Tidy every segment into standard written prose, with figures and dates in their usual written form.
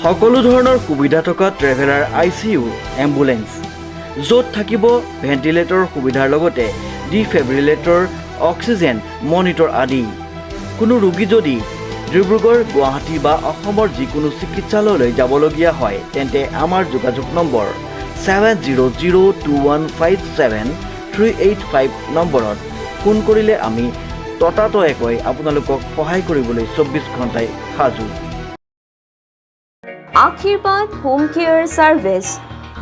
সকলো ধৰণৰ সুবিধা থকা ট্ৰেভেলাৰ ICU এম্বুলেন্স য'ত থাকিব ভেন্টিলেটৰ সুবিধাৰ লগতে ডিফিব্ৰিলেটৰ অক্সিজেন মনিটৰ আদি কোনো ৰোগী যদি ডিব্ৰুগড় গুৱাহাটী বা অসমৰ যিকোনো চিকিৎসালয়লৈ যাবলগীয়া হয় তেন্তে আমাৰ যোগাযোগ নম্বৰ 7002157385 নম্বৰত ফোন কৰিলে আমি ততাতয়াকৈ আপোনালোকক সহায় কৰিবলৈ 24 ঘণ্টাই সাজু। আশীৰ্বাদ হোম কেয়াৰ সাৰ্ভিস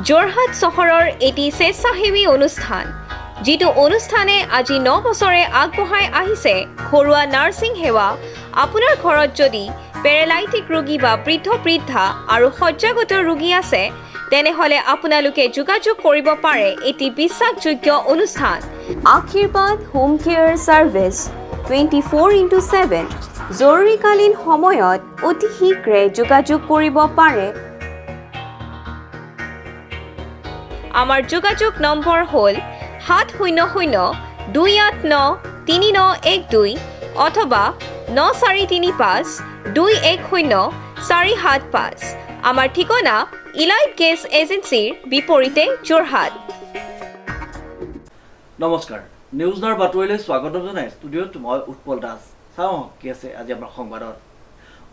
যোৰহাট চহৰৰ এটি স্বেচ্ছাসেৱী অনুষ্ঠান যিটো অনুষ্ঠানে আজি 9 বছৰে আগবঢ়াই আহিছে ঘৰুৱা নাৰ্ছিং সেৱা। আপোনাৰ ঘৰত যদি পেৰালাইটিক ৰোগী বা বৃদ্ধা আৰু শয্যাগত ৰোগী আছে তেনেহলে আপোনালোকে যোগাযোগ কৰিব পাৰে এটি বিশ্বাসযোগ্য অনুষ্ঠান আশীৰ্বাদ হোম কেয়াৰ সাৰ্ভিস 24/7 জৰুৰীকালীন সময়ত অতি শীঘ্ৰে যোগাযোগ কৰিব পাৰে। আমাৰ যোগাযোগ নম্বৰ হ'ল 700-289-3912 অথবা 9435-210-475। আমাৰ ঠিকনা ইলাইট গেছ এজেন্সিৰ বিপৰীতে যোৰহাট। নমস্কাৰ, নিউজ নাৰ বাতৰিলৈ স্বাগতম জনাই ষ্টুডিঅ'ত মই উৎপল দাস। চাওঁ কি আছে আজি আমাৰ সংবাদত।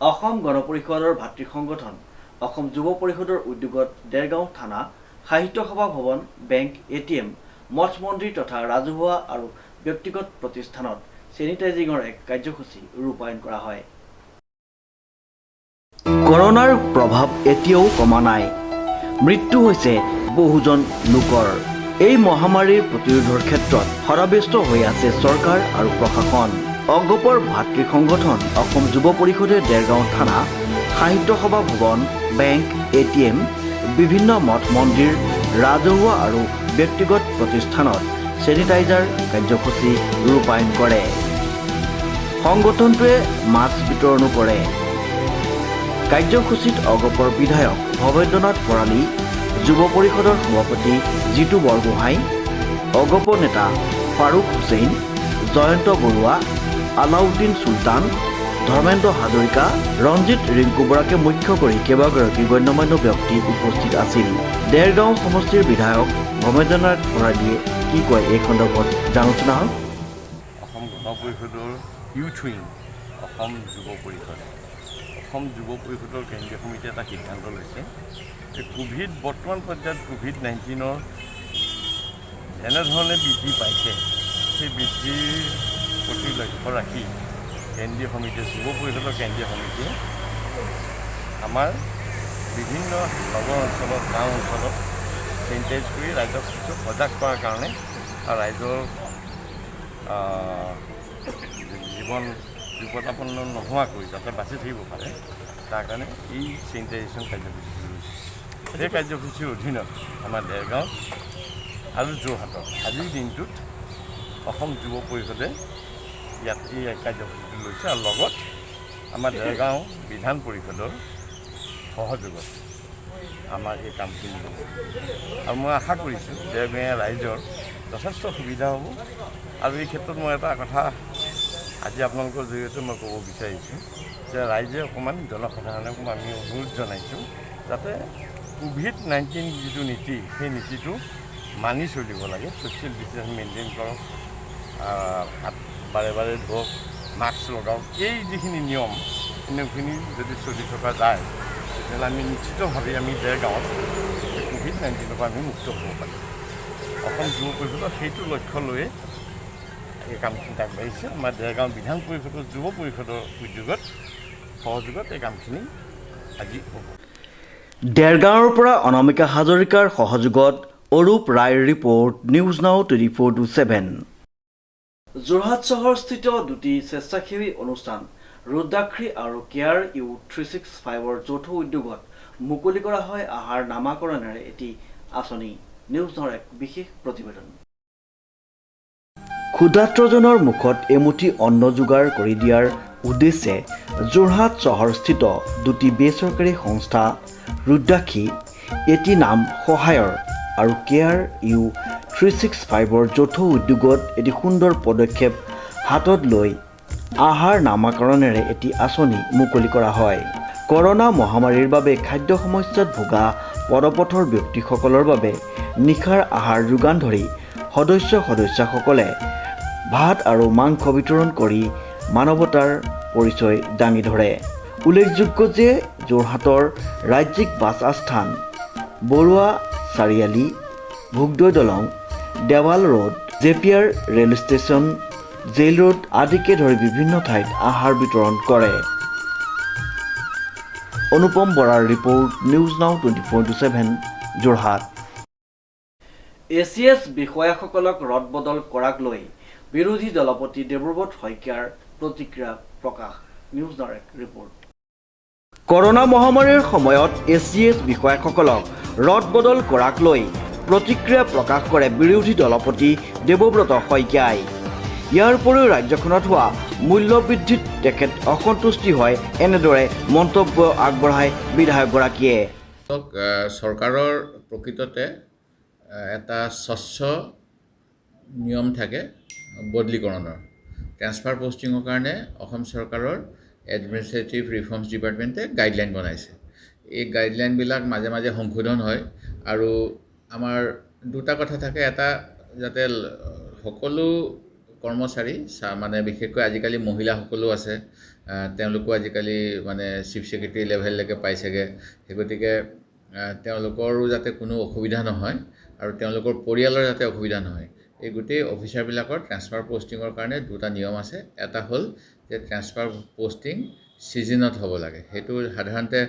অসম গণ পৰিষদৰ ভাতৃ সংগঠন অসম যুৱ পৰিষদৰ উদ্যোগত দেৰগাঁও থানা, সাহিত্য সভা ভৱন, বেংক, ATM, মঠ মন্দিৰ তথা ৰাজহুৱা আৰু ব্যক্তিগত প্ৰতিষ্ঠানত চেনিটাইজিঙৰ এক কাৰ্যসূচী ৰূপায়ণ কৰা হয়। কৰোনাৰ প্ৰভাৱ এতিয়াও কমা নাই। মৃত্যু হৈছে বহুজন লোকৰ। এই মহামাৰীৰ প্ৰতিৰোধৰ ক্ষেত্ৰত সদাব্যস্ত হৈ আছে চৰকাৰ আৰু প্ৰশাসন। অগপৰ ভাতৃ সংগঠন অসম যুৱ পৰিষদে দেৰগাঁও থানা, সাহিত্য সভা ভৱন, বেংক, ATM, বিভিন্ন মঠ মন্দিৰ, ৰাজহুৱা আৰু ব্যক্তিগত প্ৰতিষ্ঠানত চেনিটাইজাৰ কাৰ্যসূচী ৰূপায়ণ কৰে। সংগঠনটোৱে মাস্ক বিতৰণো কৰে। কাৰ্যসূচীত অগপৰ বিধায়ক ভৱেন্দ্ৰনাথ ভৰালী, যুৱ পৰিষদৰ সভাপতি জিতু বৰগোহাঁই, অগপ নেতা ফাৰুক হুছেইন, জয়ন্ত বৰুৱা, আলাউদ্দিন চুলতান, ধৰ্মেন্দ্ৰ হাজৰিকা, ৰঞ্জিত ৰিংকু বৰাকে মুখ্য কৰি কেইবাগৰাকী গণ্যমান্য ব্যক্তি উপস্থিত আছিল। দেৰগাঁও সমষ্টিৰ বিধায়ক ভৱেন্দ্ৰনাথ ভৰালীয়ে কি কয় এই সন্দৰ্ভত জানোচনা হ'ল। অসম গণ পৰিষদৰ ইউথ উইং অসম যুৱ পৰিষদ, অসম যুৱ পৰিষদৰ কেন্দ্ৰীয় সমিতিয়ে এটা সিদ্ধান্ত লৈছে যে বৰ্তমান পৰ্যায়ত COVID-19 যেনেধৰণে বৃদ্ধি পাইছে সেই বৃদ্ধিৰ প্ৰতি লক্ষ্য ৰাখি কেন্দ্ৰীয় সমিতিয়ে, যুৱ পৰিষদৰ কেন্দ্ৰীয় সমিতিয়ে আমাৰ বিভিন্ন নগৰ অঞ্চলত, গাঁও অঞ্চলত চেনিটাইজ কৰি ৰাইজক সজাগ কৰাৰ কাৰণে আৰু ৰাইজৰ জীৱন বিপদাপন্ন নোহোৱাকৈ যাতে বাচি থাকিব পাৰে তাৰ কাৰণে এই চেনিটাইজেশ্যন কাৰ্যসূচী লৈছে। সেই কাৰ্যসূচীৰ অধীনত আমাৰ দেৰগাঁও আৰু যোৰহাটত আজিৰ দিনটোত অসম যুৱ পৰিষদে ইয়াত এই কাৰ্যসূচীটো লৈছে আৰু লগত আমাৰ দেৰগাঁও বিধান পৰিষদৰ সহযোগত আমাৰ এই কামখিনি হ'ব। আৰু মই আশা কৰিছোঁ দেৰগাঁৱৰ ৰাইজৰ যথেষ্ট সুবিধা হ'ব। আৰু এই ক্ষেত্ৰত মই এটা কথা আজি আপোনালোকৰ জৰিয়তে মই ক'ব বিচাৰিছোঁ যে ৰাইজে অকণমান জনসাধাৰণক আমি অনুৰোধ জনাইছোঁ যাতে COVID-19 যিটো নীতি সেই নীতিটো মানি চলিব লাগে। ছ'চিয়েল ডিষ্টেঞ্চ মেইনটেইন কৰক, হাত বাৰে বাৰে ধৰক, মাস্ক লগাওক। এই যিখিনি নিয়ম সেইখিনি যদি চলি থকা যায় তেতিয়াহ'লে আমি নিশ্চিতভাৱে আমি দেৰগাঁৱত COVID-19 পৰা আমি মুক্ত হ'ব পাৰিম। অসম যুৱ পৰিষদৰ সেইটো লক্ষ্য লৈয়ে এই কামখিনি আগবাঢ়িছে। আমাৰ দেৰগাঁও বিধান পৰিষদৰ যুৱ পৰিষদৰ উদ্যোগত সহযোগত এই কামখিনি আজি হ'ব। দেৰগাঁৱৰ পৰা অনামিকা হাজৰিকাৰ সহযোগত অৰূপ ৰায়ৰ ৰিপৰ্ট, নিউজ নাও 24/7। যোৰহাট চহৰস্থিত দুটি স্বেচ্ছাসেৱী অনুষ্ঠান ৰুদ্ৰাক্ষী আৰু কেয়াৰ ইউ 365ৰ যৌথ উদ্যোগত মুকলি কৰা হয় আহাৰ নামাকৰণেৰে এটি আঁচনি। নিউজ নাওৰ এক বিশেষ প্ৰতিবেদন। ক্ষুধাৰ্তজনৰ মুখত এমুঠি অন্ন যোগাৰ কৰি দিয়াৰ উদ্দেশ্যে যোৰহাট চহৰস্থিত দুটি বেচৰকাৰী সংস্থা ৰুদ্ৰাক্ষী, এটি নাম সহায়ৰ আৰু কেয়াৰ ইউ 365ৰ যৌথ উদ্যোগত এটি সুন্দৰ পদক্ষেপ হাতত লৈ আহাৰ নামাকৰণেৰে এটি আঁচনি মুকলি কৰা হয়। কৰোনা মহামাৰীৰ বাবে খাদ্য সমস্যাত ভোগা পদপথৰ ব্যক্তিসকলৰ বাবে নিশাৰ আহাৰ যোগান ধৰি সদস্যসকলে ভাত আৰু মাংস বিতৰণ কৰি মানৱতাৰ পৰিচয় দাঙি ধৰে। উল্লেখযোগ্য যে যোৰহাটৰ ৰাজ্যিক বাছ আস্থান, বৰুৱা চাৰিআলি, ভোগদৈ দলং, দেৱাল ৰোড, জেপিয়াৰ ৰেল ষ্টেচন, জেইল ৰোড আদিকে ধৰি বিভিন্ন ঠাইত আহাৰ বিতৰণ কৰে। অনুপম বৰাৰ report, news now 24/7 Jorhat. ACS বিষয়াসকলক ৰদবদল কৰাক লৈ বিৰোধী দলপতি দেৱব্ৰত শইকীয়াৰ প্ৰতিক্ৰিয়া প্ৰকাশ। নিউজ নাওৰ এক ৰিপৰ্ট। কৰোনা মহামাৰীৰ সময়ত ACS বিষয়াসকলক ৰদবদল কৰাক লৈ প্ৰতিক্ৰিয়া প্ৰকাশ কৰে বিৰোধী দলপতি দেৱব্ৰত শইকীয়াই। ইয়াৰ উপৰিও ৰাজ্যখনত হোৱা মূল্যবৃদ্ধিত তেখেত অসন্তুষ্টি হয় এনেদৰে মন্তব্য আগবঢ়ায় বিধায়কগৰাকীয়ে। চৰকাৰৰ প্ৰকৃততে এটা স্বচ্ছ নিয়ম থাকে বদলীকৰণৰ। ট্ৰেন্সফাৰ পষ্টিঙৰ কাৰণে অসম চৰকাৰৰ এডমিনিষ্ট্ৰেটিভ ৰিফৰ্মছ ডিপাৰ্টমেণ্টে গাইডলাইন বনাইছে। এই গাইডলাইনবিলাক মাজে মাজে সংশোধন হয় আৰু আমাৰ দুটা কথা থাকে। এটা যাতে সকলো কৰ্মচাৰী মানে বিশেষকৈ আজিকালি মহিলাসকলো আছে, তেওঁলোকো আজিকালি মানে চিফ ছেক্ৰেটাৰী লেভেললৈকে পাইছেগৈ। সেই গতিকে তেওঁলোকৰো যাতে কোনো অসুবিধা নহয় আৰু তেওঁলোকৰ পৰিয়ালৰ যাতে অসুবিধা নহয়, এই গোটেই অফিচাৰবিলাকৰ ট্ৰেন্সফাৰ পষ্টিঙৰ কাৰণে দুটা নিয়ম আছে। এটা হ'ল যে ট্ৰেন্সফাৰ পষ্টিং ছিজনত হ'ব লাগে। সেইটো সাধাৰণতে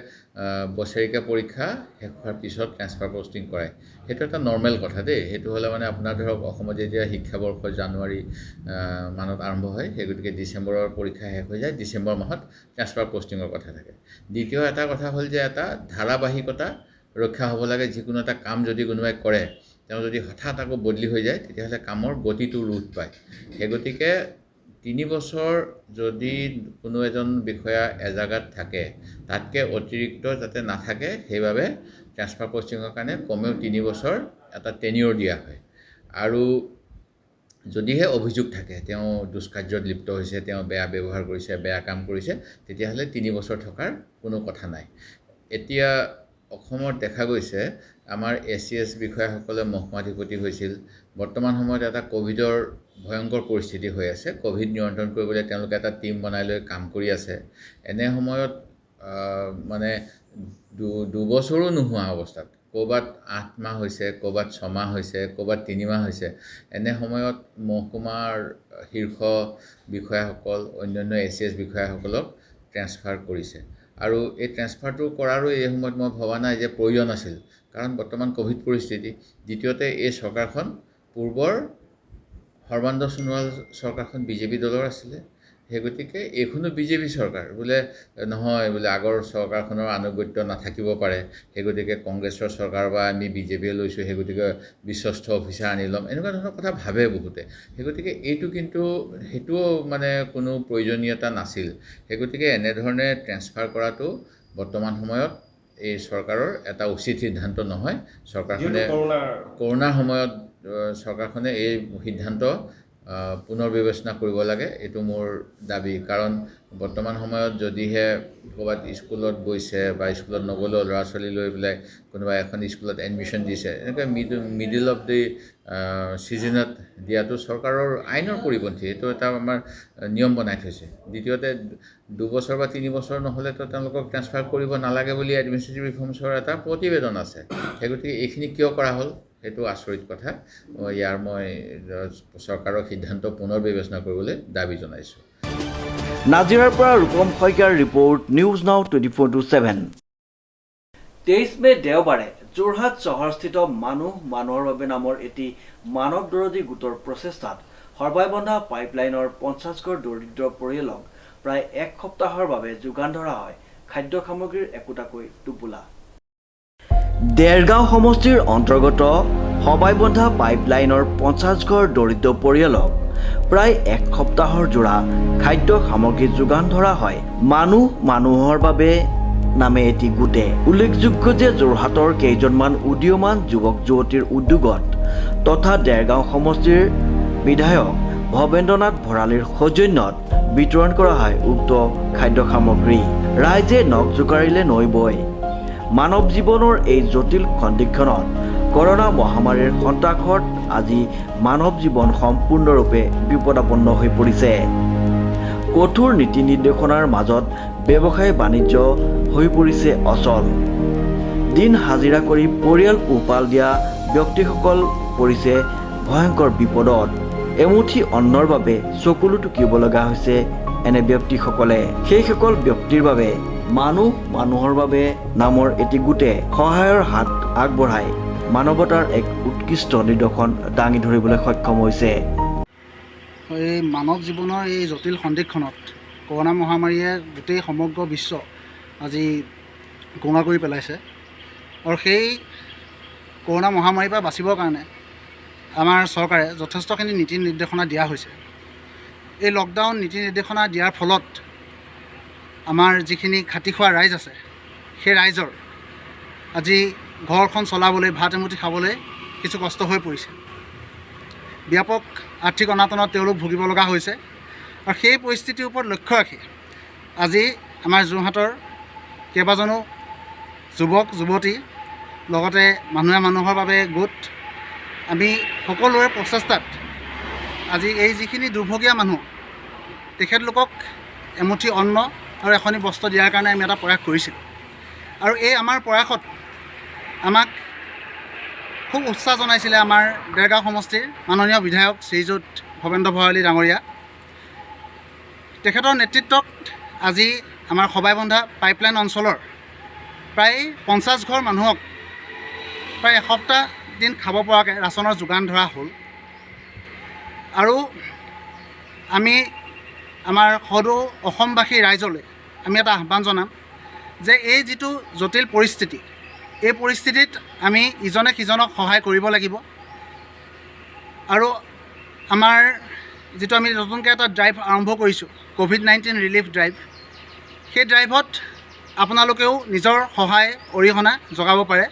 বছৰেকীয়া পৰীক্ষা শেষ হোৱাৰ পিছত ট্ৰেন্সফাৰ পষ্টিং কৰায়। সেইটো এটা নৰ্মেল কথা দেই। সেইটো হ'লে মানে আপোনাৰ ধৰক অসমত যেতিয়া শিক্ষাবৰ্ষ জানুৱাৰী মানত আৰম্ভ হয়, সেই গতিকে ডিচেম্বৰৰ পৰীক্ষা শেষ হৈ যায়, ডিচেম্বৰ মাহত ট্ৰেন্সফাৰ পষ্টিঙৰ কথা থাকে। দ্বিতীয় এটা কথা হ'ল যে এটা ধাৰাবাহিকতা ৰক্ষা হ'ব লাগে। যিকোনো এটা কাম যদি কোনোবাই কৰে, তেওঁ যদি হঠাৎ আকৌ বদলি হৈ যায়, তেতিয়াহ'লে কামৰ গতিটো ৰোধ পায়। সেই গতিকে 3 বছৰ যদি কোনো এজন বিষয়া এজাগাত থাকে, তাতকৈ অতিৰিক্ত যাতে নাথাকে, সেইবাবে ট্ৰেন্সফাৰ পষ্টিঙৰ কাৰণে কমেও 3 বছৰ এটা টেনিয়ৰ দিয়া হয়। আৰু যদিহে অভিযোগ থাকে তেওঁ দুষ্কাৰ্যত লিপ্ত হৈছে, তেওঁ বেয়া ব্যৱহাৰ কৰিছে, বেয়া কাম কৰিছে, তেতিয়াহ'লে 3 বছৰ থকাৰ কোনো কথা নাই। এতিয়া অসমত দেখা গৈছে আমাৰ ACS বিষয়াসকলে মহকুমাধিপতি হৈছিল। বৰ্তমান সময়ত এটা ক'ভিডৰ ভয়ংকৰ পৰিস্থিতি হৈ আছে। ক'ভিড নিয়ন্ত্ৰণ কৰিবলৈ তেওঁলোকে এটা টীম বনাই লৈ কাম কৰি আছে। এনে সময়ত মানে 2 বছৰো নোহোৱা অৱস্থাত, ক'ৰবাত 8 মাহ হৈছে, ক'ৰবাত 6 মাহ হৈছে, ক'ৰবাত 3 মাহ হৈছে, এনে সময়ত মহকুমাৰ শীৰ্ষ বিষয়াসকল, অন্যান্য ACS বিষয়াসকলক ট্ৰেন্সফাৰ কৰিছে। আৰু এই ট্ৰেন্সফাৰটো কৰাৰো এই সময়ত মই ভবা নাই যে প্ৰয়োজন আছিল, কাৰণ বৰ্তমান ক'ভিড পৰিস্থিতি। দ্বিতীয়তে এই চৰকাৰখন পূৰ্বৰ সৰ্বানন্দ সোণোৱাল চৰকাৰখন বিজেপি দলৰ আছিলে। সেই গতিকে এইখনো বিজেপি চৰকাৰ বোলে নহয়, বোলে আগৰ চৰকাৰখনৰ আনুগত্য নাথাকিব পাৰে, সেই গতিকে কংগ্ৰেছৰ চৰকাৰ বা আমি বিজেপিয়ে লৈছোঁ, সেই গতিকে বিশ্বস্ত অফিচাৰ আনি ল'ম, এনেকুৱা ধৰণৰ কথা ভাবে বহুতে। সেই গতিকে এইটো কিন্তু সেইটোও মানে কোনো প্ৰয়োজনীয়তা নাছিল। সেই গতিকে এনেধৰণে ট্ৰেন্সফাৰ কৰাটো বৰ্তমান সময়ত এই চৰকাৰৰ এটা উচিত সিদ্ধান্ত নহয়। চৰকাৰখনে কৰোণাৰ সময়ত চৰকাৰখনে এই সিদ্ধান্ত পুনৰ বিবেচনা কৰিব লাগে, এইটো মোৰ দাবী। কাৰণ বৰ্তমান সময়ত যদিহে ক'ৰবাত স্কুলত গৈছে বা স্কুলত নগ'লেও ল'ৰা ছোৱালী লৈ পেলাই কোনোবা এখন স্কুলত এডমিশ্যন দিছে, এনেকৈ মিডিল অফ দি ছিজনত দিয়াটো চৰকাৰৰ আইনৰ পৰিপন্থী। এইটো এটা আমাৰ নিয়ম বনাই থৈছে। দ্বিতীয়তে 2 বছৰ বা 3 বছৰ নহ'লেতো তেওঁলোকক ট্ৰেন্সফাৰ কৰিব নালাগে বুলি এডমিনিষ্ট্ৰেটিভ ৰিফৰ্মছৰ এটা প্ৰতিবেদন আছে। সেই গতিকে এইখিনি কিয় কৰা হ'ল, সেইটো আচৰিত কথা। ইয়াৰ মই চৰকাৰৰ সিদ্ধান্ত পুনৰ বিবেচনা কৰিবলৈ দাবী জনাইছোঁ। নাজিৰাৰ পৰা ৰূপম শইকীয়াৰ ৰিপৰ্ট, নিউজ নাও 24/7। 23 মে দেওবাৰে যোৰহাট চহৰস্থিত মানুহৰ বাবে নামৰ এটি মানৱ দৰদী গোটৰ প্ৰচেষ্টাত সৰ্বাইবন্ধা পাইপলাইনৰ 50 ঘৰ দৰিদ্ৰ পৰিয়ালক প্ৰায় 1 সপ্তাহৰ বাবে যোগান ধৰা হয় খাদ্য সামগ্ৰীৰ একোটাকৈ টোপোলা। দেৰগাঁও সমষ্টিৰ অন্তৰ্গত সবাইবন্ধা পাইপলাইনৰ 50 ঘৰ দৰিদ্ৰ পৰিয়ালক প্ৰায় 1 সপ্তাহৰ জোৰা খাদ্য সামগ্ৰী যোগান ধৰা হয় মানুহৰ বাবে নামে এটি গোটে। উল্লেখযোগ্য যে যোৰহাটৰ কেইজনমান উদীয়মান যুৱক যুৱতীৰ উদ্যোগত তথা দেৰগাঁও সমষ্টিৰ বিধায়ক ভৱেন্দ্ৰনাথ ভৰালীৰ সৌজন্যত বিতৰণ কৰা হয় উক্ত খাদ্য সামগ্ৰী। ৰাইজে নখ জোকাৰিলে নৈ বয়। মানৱ জীৱনৰ এই জটিল সন্ধিক্ষণত কৰোনা মহামাৰীৰ সন্ত্ৰাসত আজি মানৱ জীৱন সম্পূৰ্ণৰূপে বিপদাপন্ন হৈ পৰিছে। কঠোৰ নীতি নিৰ্দেশনাৰ মাজত ব্যৱসায় বাণিজ্য হৈ পৰিছে অচল। দিন হাজিৰা কৰি পৰিয়াল পোহপাল দিয়া ব্যক্তিসকল পৰিছে ভয়ংকৰ বিপদত। এমুঠি অন্নৰ বাবে চকুলো টুকিব লগা হৈছে এনে ব্যক্তিসকলে। সেইসকল ব্যক্তিৰ বাবে মানুহৰ বাবে নামৰ এটি গোটে সহায়ৰ হাত আগবঢ়াই মানৱতাৰ এক উৎকৃষ্ট নিদৰ্শন দাঙি ধৰিবলৈ সক্ষম হৈছে। এই মানৱ জীৱনৰ এই জটিল সন্ধিক্ষণত কৰোনা মহামাৰীয়ে গোটেই সমগ্ৰ বিশ্ব আজি গঙা কৰি পেলাইছে আৰু সেই কৰোনা মহামাৰীৰ পৰা বাচিবৰ কাৰণে আমাৰ চৰকাৰে যথেষ্টখিনি নীতি নিৰ্দেশনা দিয়া হৈছে। এই লকডাউন নীতি নিৰ্দেশনা দিয়াৰ ফলত আমাৰ যিখিনি খাটি খোৱা ৰাইজ আছে সেই ৰাইজৰ আজি ঘৰখন চলাবলৈ ভাত এমুঠি খাবলৈ কিছু কষ্ট হৈ পৰিছে। ব্যাপক আৰ্থিক অনাটনত তেওঁলোক ভুগিব লগা হৈছে আৰু সেই পৰিস্থিতিৰ ওপৰত লক্ষ্য ৰাখি আজি আমাৰ যোৰহাটৰ কেইবাজনো যুৱক যুৱতী লগতে মানুহে মানুহৰ বাবে গোট আমি সকলোৰে প্ৰচেষ্টাত আজি এই যিখিনি দুৰ্ভগীয়া মানুহ তেখেতলোকক এমুঠি অন্ন আৰু এখনি বস্ত্ৰ দিয়াৰ কাৰণে আমি এটা প্ৰয়াস কৰিছিলোঁ আৰু এই আমাৰ প্ৰয়াসত আমাক খুব উৎসাহ জনাইছিলে আমাৰ দেৰগাঁও সমষ্টিৰ মাননীয় বিধায়ক শ্ৰীযুত ভৱেন্দ্ৰ ভৰালী ডাঙৰীয়া। তেখেতৰ নেতৃত্বত আজি আমাৰ সবাইবন্ধা পাইপলাইন অঞ্চলৰ প্ৰায় 50 ঘৰ মানুহক প্ৰায় এসপ্তাহ দিন খাব পৰাকৈ ৰাচনৰ যোগান ধৰা হ'ল আৰু আমি আমাৰ সদৌ অসমবাসী ৰাইজলৈ আমি এটা আহ্বান জনাম যে এই যিটো জটিল পৰিস্থিতি এই পৰিস্থিতিত আমি ইজনে সিজনক সহায় কৰিব লাগিব আৰু আমাৰ যিটো আমি নতুনকৈ এটা ড্ৰাইভ আৰম্ভ কৰিছোঁ COVID-19 ৰিলিফ ড্ৰাইভ, সেই ড্ৰাইভত আপোনালোকেও নিজৰ সহায় অৰিহণা যোগাব পাৰে।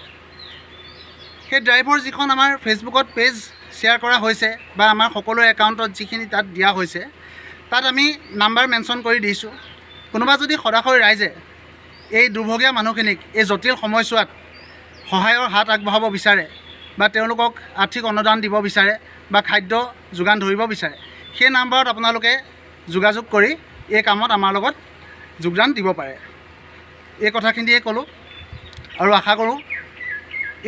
সেই ড্ৰাইভৰ যিখন আমাৰ ফেচবুকত পেজ শ্বেয়াৰ কৰা হৈছে বা আমাৰ সকলোৰে একাউণ্টত যিখিনি তাত দিয়া হৈছে তাত আমি নাম্বাৰ মেনশ্যন কৰি দিছোঁ। কোনোবা যদি সদাশয় ৰাইজে এই দুৰ্ভগীয়া মানুহখিনিক এই জটিল সময়ছোৱাত সহায়ৰ হাত আগবঢ়াব বিচাৰে বা তেওঁলোকক আৰ্থিক অনুদান দিব বিচাৰে বা খাদ্য যোগান ধৰিব বিচাৰে সেই নাম্বাৰত আপোনালোকে যোগাযোগ কৰি এই কামত আমাৰ লগত যোগদান দিব পাৰে। এই কথাখিনিয়ে ক'লোঁ আৰু আশা কৰোঁ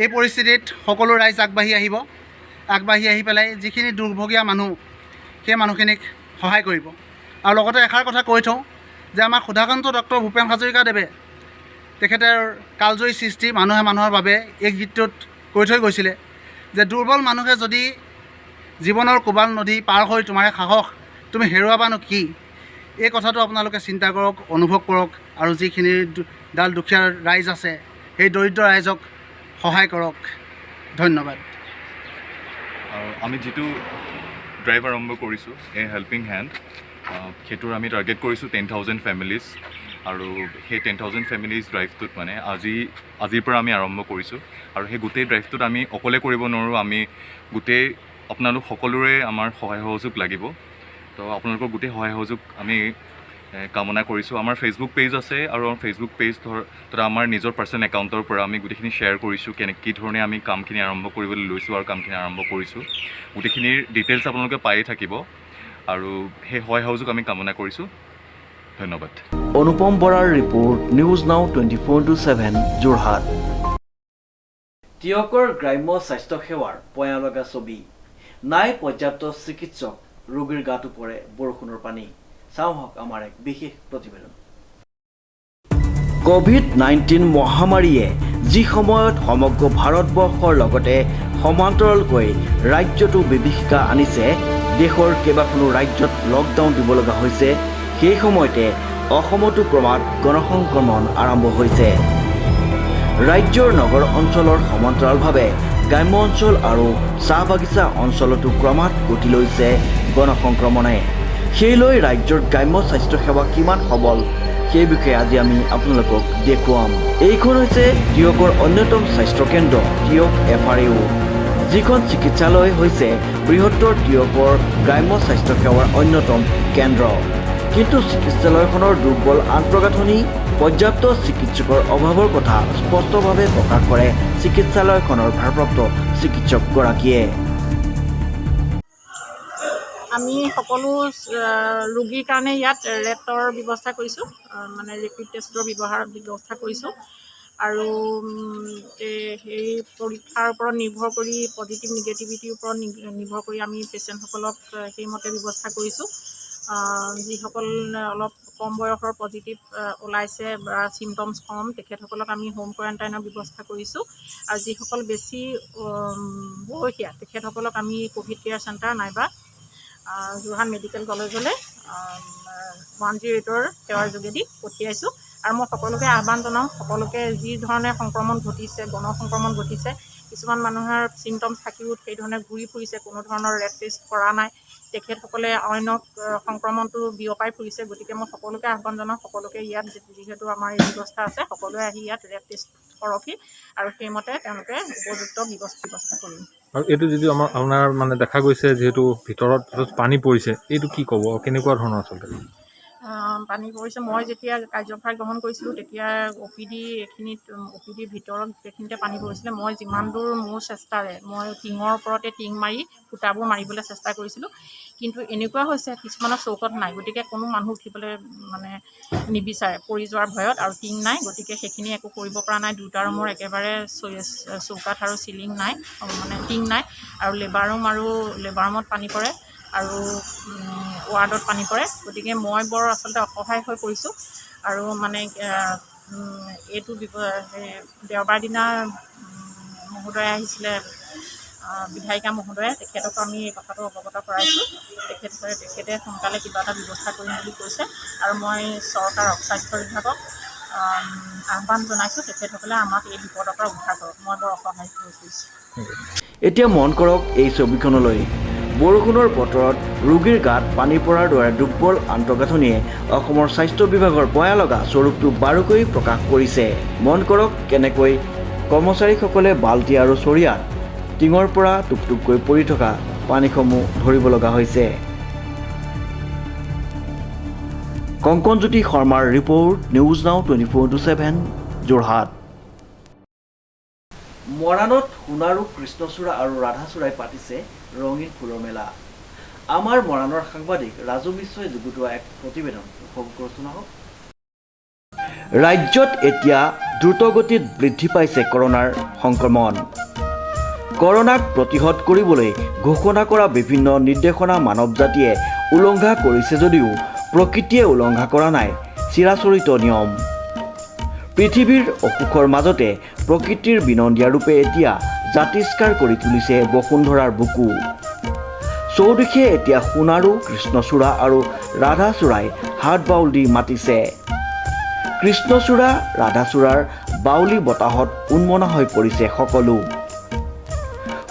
এই পৰিস্থিতিত সকলো ৰাইজ আগবাঢ়ি আহি পেলাই যিখিনি দুৰ্ভগীয়া মানুহ সেই মানুহখিনিক সহায় কৰিব। আৰু লগতে এষাৰ কথা কৈ থওঁ যে আমাৰ সুধাকান্ত ডক্টৰ ভূপেন হাজৰিকাদেৱে তেখেতৰ কালজয়ী সৃষ্টি মানুহে মানুহৰ বাবে এই গীতটোত কৈ থৈ গৈছিলে যে দুৰ্বল মানুহে যদি জীৱনৰ কোবাল নদী পাৰ হৈ তোমাৰে সাহস তুমি হেৰুৱাবানো কি। এই কথাটো আপোনালোকে চিন্তা কৰক, অনুভৱ কৰক আৰু যিখিনি ডাল দুখীয়া ৰাইজ আছে সেই দৰিদ্ৰ ৰাইজক সহায় কৰক। ধন্যবাদ। আমি যিটো ড্ৰাইভ আৰম্ভ কৰিছোঁ এই হেল্পিং হেণ্ড সেইটোৰ আমি টাৰ্গেট কৰিছোঁ 10,000 ফেমিলিজ আৰু সেই 10,000 ফেমিলিজ ড্ৰাইভটোত মানে আজিৰ পৰা আমি আৰম্ভ কৰিছোঁ আৰু সেই গোটেই ড্ৰাইভটোত আমি অকলে কৰিব নোৱাৰোঁ। আমি গোটেই আপোনালোক সকলোৰে আমাৰ সহায় সহযোগ লাগিব। তো আপোনালোকৰ গোটেই সহায় সহযোগ আমি কামনা কৰিছোঁ। আমাৰ ফেচবুক পেজ আছে আৰু ফেচবুক পেজ ধৰা আমাৰ নিজৰ পাৰ্চনেল একাউণ্টৰ পৰা আমি গোটেইখিনি শ্বেয়াৰ কৰিছোঁ কি ধৰণে আমি কামখিনি আৰম্ভ কৰিবলৈ লৈছোঁ আৰু কামখিনি আৰম্ভ কৰিছোঁ। গোটেইখিনিৰ ডিটেইলছ আপোনালোকে পায়েই থাকিব আৰু সেই সহায় সহযোগ আমি কামনা কৰিছোঁ। ধন্যবাদ। অনুপম বৰাৰ ৰিপৰ্ট, নিউজ নাও 24/7 যোৰহাট। তিয়কৰ গ্ৰাম্য স্বাস্থ্যসেৱাৰ পয়া লগা ছবি। নাই পৰ্যাপ্ত চিকিৎসক, ৰোগীৰ গাতো পৰে বৰষুণৰ পানী। চাওঁহক আমাৰ এক বিশেষ প্ৰতিবেদন। COVID-19 মহামাৰীয়ে যি সময়ত সমগ্ৰ ভাৰতবৰ্ষৰ লগতে সমান্তৰালকৈ ৰাজ্যতো বিভীষিকা আনিছে, দেশৰ কেইবাখনো ৰাজ্যত লকডাউন দিব লগা হৈছে, সেই সময়তে অসমতো ক্ৰমাৎ গণসংক্ৰমণ আৰম্ভ হৈছে। ৰাজ্যৰ নগৰ অঞ্চলৰ সমান্তৰালভাৱে গ্ৰাম্য অঞ্চল আৰু চাহ বাগিচা অঞ্চলতো ক্ৰমাৎ গতি লৈছে গণসংক্ৰমণে। সেইলৈ ৰাজ্যৰ গ্ৰাম্য স্বাস্থ্যসেৱা কিমান সবল সেই বিষয়ে আজি আমি আপোনালোকক দেখুৱাম। এইখন হৈছে তিয়কৰ অন্যতম স্বাস্থ্যকেন্দ্ৰ তিয়ক FRU, যিখন চিকিৎসালয় হৈছে বৃহত্তৰ তিয়কৰ গ্ৰাম্য স্বাস্থ্য সেৱাৰ অন্যতম কেন্দ্ৰ। কিন্তু চিকিৎসালয়খনৰ দুৰ্বল আন্তঃগাঁথনি, পৰ্যাপ্ত চিকিৎসকৰ অভাৱৰ কথা স্পষ্টভাৱে প্ৰকাশ কৰে চিকিৎসালয়খনৰ ভাৰপ্ৰাপ্ত চিকিৎসকগৰাকীয়ে। আমি সকলো ৰোগীৰ কাৰণে ইয়াত ৰেটৰ ব্যৱস্থা কৰিছোঁ, মানে ৰেপিড টেষ্টৰ ব্যৱস্থা কৰিছোঁ। আৰু সেই পৰীক্ষাৰ ওপৰত নিৰ্ভৰ কৰি পজিটিভ নিগেটিভিটিৰ ওপৰত নিৰ্ভৰ কৰি আমি পেচেণ্টসকলক সেইমতে ব্যৱস্থা কৰিছোঁ। যিসকল অলপ কম বয়সৰ পজিটিভ ওলাইছে বা চিমটমছ কম, তেখেতসকলক আমি হোম কোৱাৰেণ্টাইনৰ ব্যৱস্থা কৰিছোঁ। আৰু যিসকল বেছি বয়সীয়া তেখেতসকলক আমি ক'ভিড কেয়াৰ চেণ্টাৰ নাইবা যোৰহাট মেডিকেল কলেজলৈ 108ৰ সেৱাৰ যোগেদি পঠিয়াইছোঁ। আৰু মই সকলোকে আহ্বান জনাওঁ, সকলোকে যি ধৰণে সংক্ৰমণ ঘটিছে, গণসংক্ৰমণ ঘটিছে, কিছুমান মানুহৰ চিমটমছ থাকিও সেইধৰণে ঘূৰি ফুৰিছে, কোনো ধৰণৰ ৰেট টেষ্ট কৰা নাই, তেখেতসকলে অন্যক সংক্ৰমণটো বিয়পাই ফুৰিছে। গতিকে মই সকলোকে আহ্বান জনাওঁ, সকলোকে ইয়াত যিহেতু আমাৰ এই ব্যৱস্থা আছে, সকলোৱে আহি ইয়াত ৰেট টেষ্ট কৰকহি আৰু সেইমতে তেওঁলোকে উপযুক্ত ব্যৱস্থা কৰিম। আৰু এইটো যিটো আপোনাৰ মানে দেখা গৈছে, যিহেতু ভিতৰত পানী পৰিছে, এইটো কি ক'ব, কেনেকুৱা ধৰণৰ আচলতে পানী পৰিছে? মই যেতিয়া কাৰ্যভাৰ গ্ৰহণ কৰিছিলোঁ তেতিয়া OPDৰ ভিতৰত সেইখিনিতে পানী পৰিছিলে। মই যিমান দূৰ মোৰ চেষ্টাৰে মই টিঙৰ ওপৰতে টিং মাৰি ফুটাবোৰ মাৰিবলৈ চেষ্টা কৰিছিলোঁ, কিন্তু এনেকুৱা হৈছে কিছুমানৰ চৌকত নাই, গতিকে কোনো মানুহ উঠিবলৈ মানে নিবিচাৰে পৰি যোৱাৰ ভয়ত, আৰু টিং নাই, গতিকে সেইখিনি একো কৰিব পৰা নাই। দুটা ৰুমৰ একেবাৰে চৌকাঠ আৰু চিলিং নাই, মানে টিং নাই, আৰু লেবাৰ ৰুমত পানী পৰে আৰু ৱাৰ্ডত পানী পৰে। গতিকে মই বৰ আচলতে অসহায় হৈ পৰিছোঁ। আৰু মানে এইটো দেওবাৰ দিনা মহোদয় আহিছিলে, বিধায়িকা মহোদয়ে, তেখেতক আমি এই কথাটো অৱগত কৰাইছোঁ। তেখেতে সোনকালে কিবা এটা ব্যৱস্থা কৰিম বুলি কৈছে। আৰু মই চৰকাৰক, স্বাস্থ্য বিভাগক আহ্বান জনাইছোঁ, তেখেতসকলে আমাক এই বিপদৰ পৰা উদ্ধাৰ কৰক। মই বৰ অসহায় হৈ পৰিছোঁ। এতিয়া মন কৰক এই ছবিখনলৈ। বৰষুণৰ বতৰত ৰোগীৰ গাত পানী পৰাৰ দৰে দুৰ্বল আন্তঃগাঁথনিয়ে অসমৰ স্বাস্থ্য বিভাগৰ ভয়ালগা স্বৰূপটো বাৰুকৈ প্ৰকাশ কৰিছে। মন কৰক কেনেকৈ কৰ্মচাৰীসকলে বাল্টি আৰু চৰিয়াত টিঙৰ পৰা টুপটুপকৈ পৰি থকা পানীসমূহ ধৰিব লগা হৈছে। কংকনজ্যোতি শৰ্মাৰ ৰিপৰ্ট, নিউজ নাও 24/7 যোৰহাট। মৰাণত সোণাৰু, কৃষ্ণচূড়া আৰু ৰাধাচূড়াই পাতিছে ৰঙীন ফুলৰ মেলা। আমাৰ মৰাণৰ সাংবাদিক ৰাজু মিশ্ৰই যুগুতোৱা এক প্ৰতিবেদন উপভোগ কৰোঁ আহক। ৰাজ্যত এতিয়া দ্ৰুতগতিত বৃদ্ধি পাইছে কৰোনাৰ সংক্ৰমণ। কৰোনাক প্ৰতিহত কৰিবলৈ ঘোষণা কৰা বিভিন্ন নিৰ্দেশনা মানৱ জাতিয়ে উলংঘা কৰিছে যদিও প্ৰকৃতিয়ে উলংঘা কৰা নাই চিৰাচৰিত নিয়ম। পৃথিৱীৰ অসুখৰ মাজতে প্ৰকৃতিৰ বিনন্দীয়া ৰূপে এতিয়া জাতিষ্কাৰ কৰি তুলিছে বসুন্ধৰাৰ বুকু। চৌদিশে এতিয়া সোণাৰু, কৃষ্ণচূড়া আৰু ৰাধাচূড়াই হাত বাউল দি মাতিছে। কৃষ্ণচূড়া, ৰাধাচূড়াৰ বাউলী বতাহত উন্মনা হৈ পৰিছে সকলো।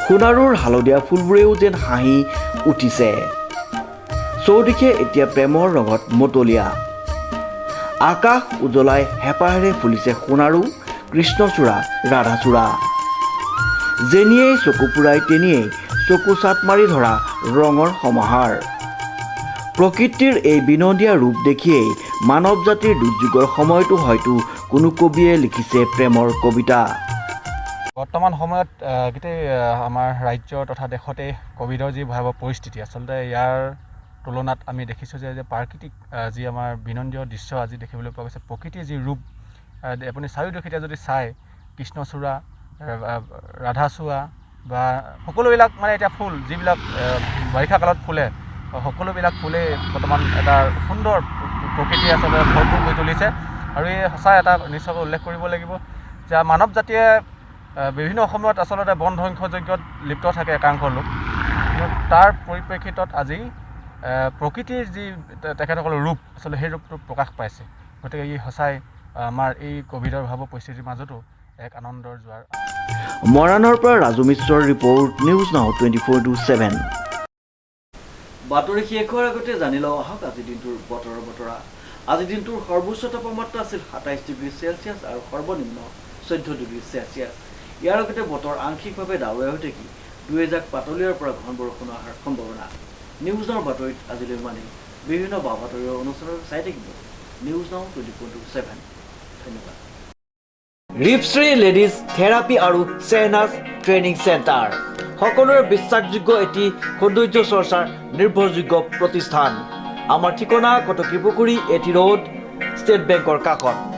সোণাৰুৰ হালধীয়া ফুলবোৰেও যেন হাঁহি উঠিছে। চৌদিশে এতিয়া প্ৰেমৰ ৰঙত মতলীয়া। আকাশ উজ্বলাই হেঁপাহেৰে ফুলিছে সোণাৰু, কৃষ্ণচূড়া, ৰাধাচূড়া। যেনিয়েই চকু ফুৰাই তেনিয়েই চকু চাট মাৰি ধৰা ৰঙৰ সমাহাৰ। প্ৰকৃতিৰ এই বিনন্দীয়া ৰূপ দেখিয়েই মানৱ জাতিৰ দুৰ্যোগৰ সময়তো হয়তো কোনো কবিয়ে লিখিছে প্ৰেমৰ কবিতা। বৰ্তমান সময়ত গোটেই আমাৰ ৰাজ্য তথা দেশতে ক'ভিডৰ যি ভয়াৱহ পৰিস্থিতি, আচলতে ইয়াৰ তুলনাত আমি দেখিছোঁ যে প্ৰাকৃতিক যি আমাৰ বিনন্দীয় দৃশ্য আজি দেখিবলৈ পোৱা গৈছে, প্ৰকৃতিৰ যি ৰূপ আপুনি চাৰিওদিশে যদি চায়, কৃষ্ণচূড়া, ৰাধাচূড়া বা সকলোবিলাক মানে এতিয়া ফুল যিবিলাক বাৰিষা কালত ফুলে, সকলোবিলাক ফুলেই বৰ্তমান এটা সুন্দৰ প্ৰকৃতি আচলতে ভৰপূৰ কৰি তুলিছে। আৰু এই সঁচাই এটা নিশ্চয়কৈ উল্লেখ কৰিব লাগিব যে মানৱ জাতিয়ে বিভিন্ন সময়ত আচলতে বন ধ্বংসযজ্ঞত লিপ্ত থাকে একাংশ লোক, কিন্তু তাৰ পৰিপ্ৰেক্ষিতত আজি প্ৰকৃতিৰ যি তেখেতসকলৰ ৰূপ আচলতে সেই ৰূপটো প্ৰকাশ পাইছে। গতিকে ই সঁচাই আমাৰ এই ক'ভিডৰ ভয়াৱহ পৰিস্থিতিৰ মাজতো এক আনন্দৰ জোৱাৰ। মৰাণৰ পৰা ৰাজু মিশ্ৰৰ ৰিপৰ্ট, নিউজ নাও 24/7। বাতৰি শেষ হোৱাৰ আগতে জানি লওঁ আহক আজিৰ দিনটোৰ বতৰৰ বতৰা। আজিৰ দিনটোৰ সৰ্বোচ্চ তাপমাত্ৰা আছিল 27 ডিগ্ৰী চেলচিয়াছ আৰু সৰ্বনিম্ন 14 ডিগ্ৰী চেলচিয়াছ। ইয়াৰ লগতে বতৰ আংশিকভাৱে ডাৱৰীয়া হৈ থাকি দুই এজাক পাতলীয়াৰ পৰা ঘন বৰষুণ অহাৰ সম্ভাৱনা। নিউজৰ বাতৰিত আজিলৈ মানে বিভিন্ন বা বাতৰিৰ অনুষ্ঠানৰ চাই থাকিব নিউজ নাও 24/7। ধন্যবাদ। ৰিপশ্ৰী লেডিজ থেৰাপি আৰু চেহনাজ ট্ৰেইনিং চেণ্টাৰ সকলোৰে বিশ্বাসযোগ্য এটি সৌন্দৰ্য চৰ্চাৰ নিৰ্ভৰযোগ্য প্ৰতিষ্ঠান। আমাৰ ঠিকনা কটকী পুখুৰী এটি ৰোড ষ্টেট বেংকৰ কাষত।